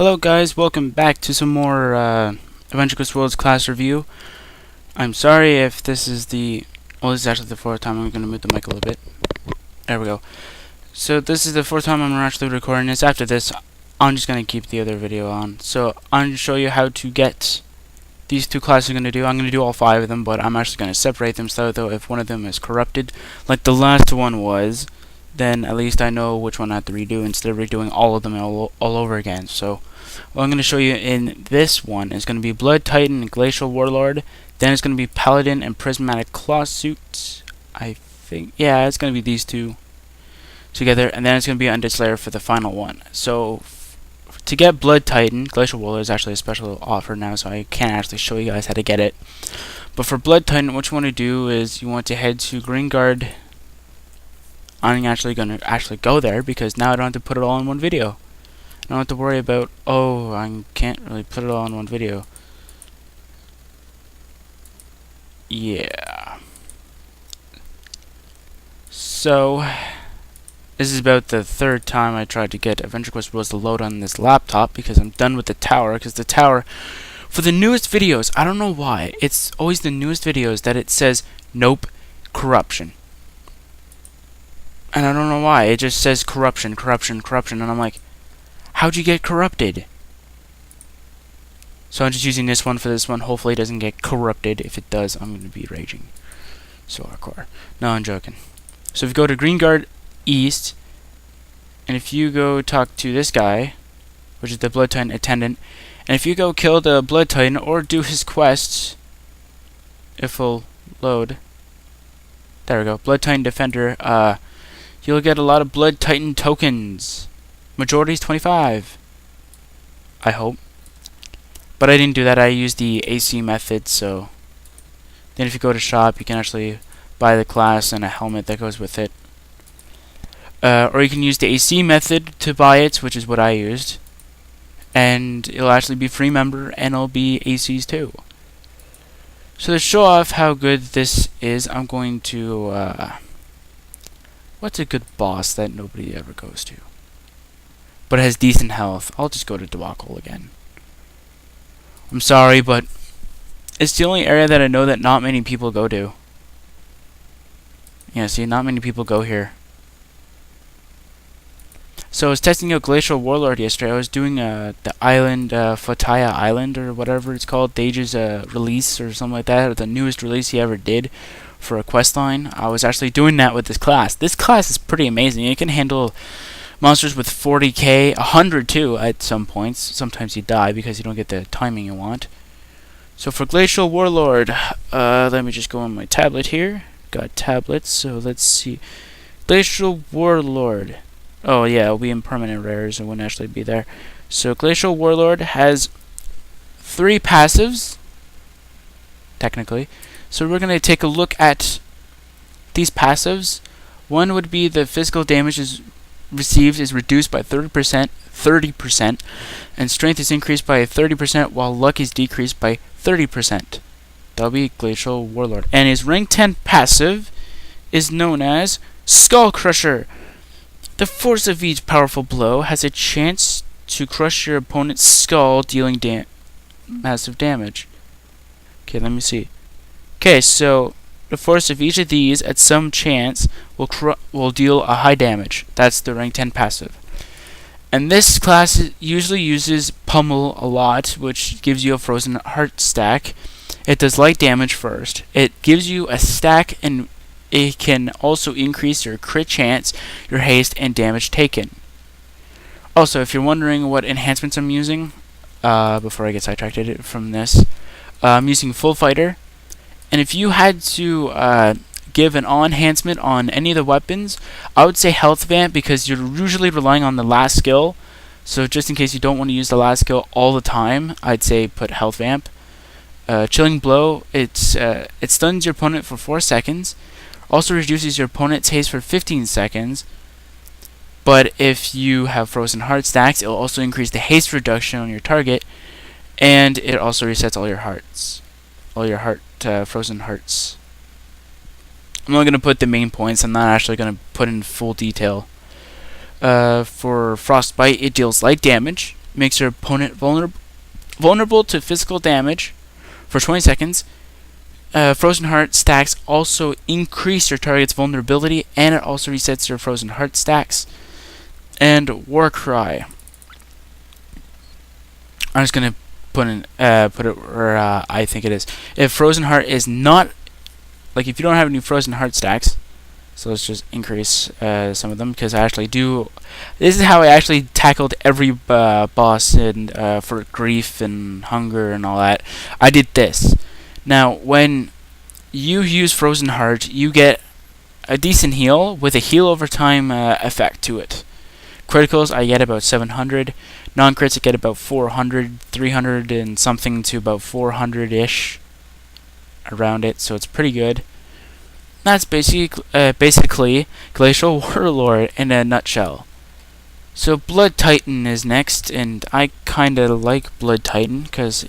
Hello guys, welcome back to some more AQWorlds class review. I'm sorry if this is this is actually the fourth time. I'm going to move the mic a little bit. There we go. So this is the fourth time I'm actually recording this. After this, I'm just going to keep the other video on. So I'm going to show you how to get these two classes I'm going to do. I'm going to do all 5 of them, but I'm actually going to separate them so though if one of them is corrupted, like the last one was, then at least I know which one I have to redo instead of redoing all of them all over again. So what I'm going to show you in this one is going to be Blood Titan and Glacial Warlord. Then it's going to be Paladin and Prismatic Claw Suit. I think, yeah, it's going to be these two together. And then it's going to be Undead Slayer for the final one. So to get Blood Titan, Glacial Warlord is actually a special offer now, so I can't actually show you guys how to get it. But for Blood Titan, what you want to do is you want to head to Green Guard. I'm actually going to go there because now I don't have to put it all in one video. I don't have to worry about, oh, I can't really put it all in one video. Yeah. So, this is about the 3rd time I tried to get AQWorlds to load on this laptop because I'm done with the tower. Because the tower, for the newest videos, I don't know why, it's always the newest videos that it says, nope, corruption. And I don't know why, it just says corruption, corruption, corruption, and I'm like, how'd you get corrupted? So I'm just using this one for this one. Hopefully it doesn't get corrupted. If it does, I'm going to be raging. So hardcore. No, I'm joking. So if you go to Green Guard East, and if you go talk to this guy, which is the Blood Titan attendant, and if you go kill the Blood Titan or do his quests, if we'll load, there we go, Blood Titan Defender, you'll get a lot of Blood Titan tokens. Majority is 25. I hope. But I didn't do that. I used the AC method, so then if you go to shop, you can actually buy the class and a helmet that goes with it. Or you can use the AC method to buy it, which is what I used. And it'll actually be free member, and it'll be ACs too. So to show off how good this is, I'm going to... what's a good boss that nobody ever goes to? But it has decent health. I'll just go to Debacle again. I'm sorry, but it's the only area that I know that not many people go to. Yeah, see, not many people go here. So I was testing out Glacial Warlord yesterday. I was doing the island, Fataya Island, or whatever it's called, Dage's release, or something like that, or the newest release he ever did for a quest line. I was actually doing that with this class. This class is pretty amazing. It can handle monsters with 40k, 100 too at some points. Sometimes you die because you don't get the timing you want. So for Glacial Warlord, let me just go on my tablet here. Got tablets, so let's see. Glacial Warlord. Oh yeah, it'll be in permanent rares. It wouldn't actually be there. So Glacial Warlord has 3 passives, technically. So we're going to take a look at these passives. One would be the physical damage received is reduced by 30%, and strength is increased by 30%, while luck is decreased by 30%. That'll be Glacial Warlord. And his rank 10 passive is known as Skull Crusher. The force of each powerful blow has a chance to crush your opponent's skull, dealing massive damage. Okay, let me see. Okay, so the force of each of these at some chance will deal a high damage. That's the rank 10 passive. And this class usually uses Pummel a lot, which gives you a frozen heart stack. It does light damage first. It gives you a stack, and it can also increase your crit chance, your haste, and damage taken. Also, if you're wondering what enhancements I'm using, before I get sidetracked from this, I'm using Full Fighter. And if you had to give an enhancement on any of the weapons, I would say Health Vamp, because you're usually relying on the last skill. So just in case you don't want to use the last skill all the time, I'd say put Health Vamp. Chilling Blow, it stuns your opponent for 4 seconds. Also reduces your opponent's haste for 15 seconds. But if you have Frozen Heart stacks, it will also increase the haste reduction on your target. And it also resets all your hearts. All your frozen hearts. I'm only going to put the main points. I'm not actually going to put in full detail. For Frostbite, it deals light damage. makes your opponent vulnerable to physical damage for 20 seconds. Frozen Heart stacks also increase your target's vulnerability, and it also resets your Frozen Heart stacks. And Warcry. I'm just gonna put it where I think it is. If Frozen Heart is not, like, if you don't have any Frozen Heart stacks, so let's just increase some of them, because I actually do. This is how I actually tackled every boss in for grief and hunger and all that. I did this. Now, when you use Frozen Heart, you get a decent heal with a heal over time effect to it. Criticals, I get about 700. Non-crits, I get about 400, 300 and something to about 400-ish around it, so it's pretty good. That's basically Glacial Warlord in a nutshell. So Blood Titan is next, and I kind of like Blood Titan because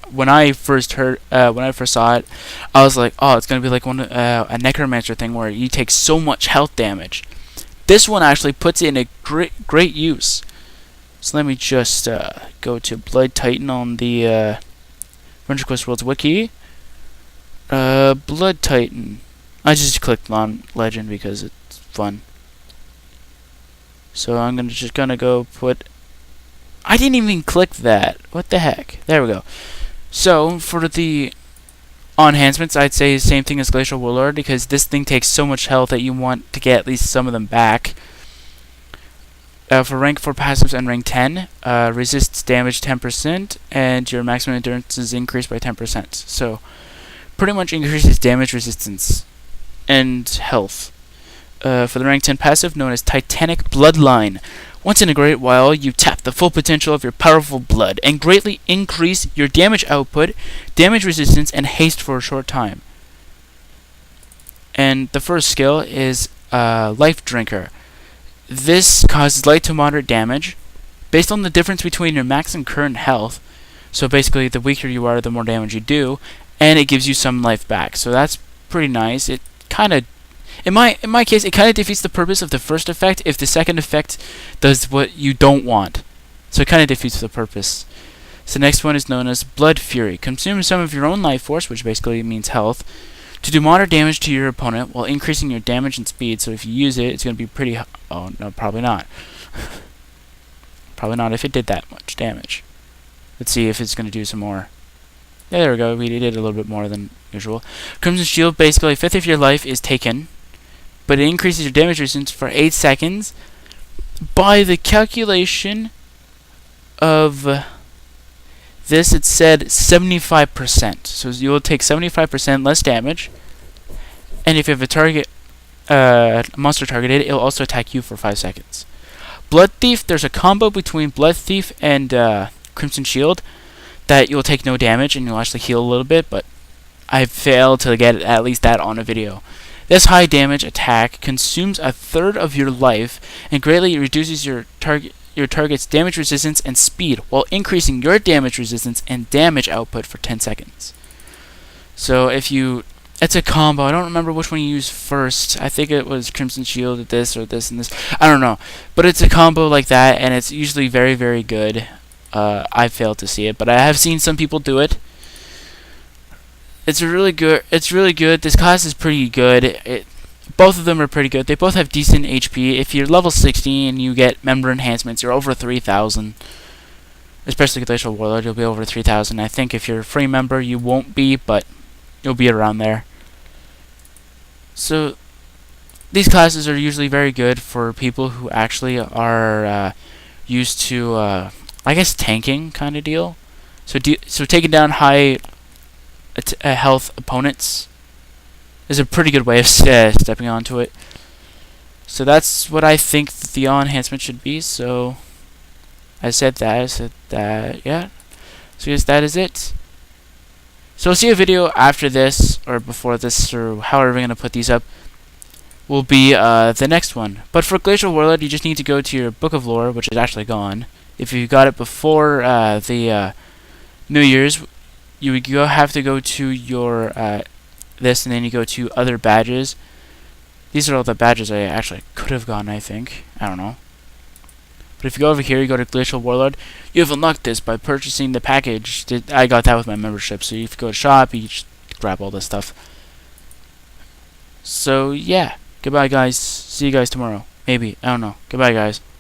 when I first saw it, I was like, oh, it's gonna be like a Necromancer thing where you take so much health damage. This one actually puts it in a great use. So let me just go to Blood Titan on the Frontier Quest Worlds wiki. Blood Titan. I just clicked on Legend because it's fun. So I'm just gonna go put. I didn't even click that. What the heck? There we go. So for the enhancements, I'd say the same thing as Glacial Warlord, because this thing takes so much health that you want to get at least some of them back. For rank 4 passives and rank 10, resists damage 10%, and your maximum endurance is increased by 10%. So pretty much increases damage resistance and health. For the rank 10 passive, known as Titanic Bloodline. Once in a great while, you tap the full potential of your powerful blood and greatly increase your damage output, damage resistance, and haste for a short time. And the first skill is Life Drinker. This causes light to moderate damage based on the difference between your max and current health. So basically, the weaker you are, the more damage you do, and it gives you some life back. So that's pretty nice. It kind of, in my case, it kind of defeats the purpose of the first effect if the second effect does what you don't want. So it kind of defeats the purpose. So the next one is known as Blood Fury. Consume some of your own life force, which basically means health, to do moderate damage to your opponent while increasing your damage and speed. So if you use it, it's going to be pretty. Oh no, probably not. Probably not if it did that much damage. Let's see if it's going to do some more. Yeah, there we go. We did a little bit more than usual. Crimson Shield, basically, a fifth of your life is taken, but it increases your damage resistance for 8 seconds by the calculation of this. It said 75%. So you will take 75% less damage, and if you have a target, monster targeted, it will also attack you for 5 seconds. Blood Thief, there's a combo between Blood Thief and Crimson Shield that you'll take no damage and you'll actually heal a little bit, but I failed to get at least that on a video. This high damage attack consumes a third of your life and greatly reduces your target's damage resistance and speed while increasing your damage resistance and damage output for 10 seconds. So it's a combo. I don't remember which one you use first. I think it was Crimson Shield or this and this. I don't know. But it's a combo like that, and it's usually very, very good. I failed to see it, but I have seen some people do it. It's really good. This class is pretty good. Both of them are pretty good. They both have decent HP. If you're level 60 and you get member enhancements, you're over 3,000. Especially Glacial Warlord, you'll be over 3,000. I think if you're a free member, you won't be, but you'll be around there. So these classes are usually very good for people who actually are used to, I guess, tanking kind of deal. So taking down high health opponents is a pretty good way of stepping onto it. So that's what I think the enhancement should be. So I said that, yeah. So I guess that is it. So I'll see a video after this, or before this, or however we're going to put these up, will be the next one. But for Glacial Warlord, you just need to go to your Book of Lore, which is actually gone. If you got it before the New Year's, you would have to go to your this, and then you go to other badges. These are all the badges I actually could have gotten, I think. I don't know. But if you go over here, you go to Glacial Warlord, you have unlocked this by purchasing the package. I got that with my membership. So if you go to shop, you just grab all this stuff. So yeah, goodbye guys. See you guys tomorrow. Maybe, I don't know. Goodbye guys.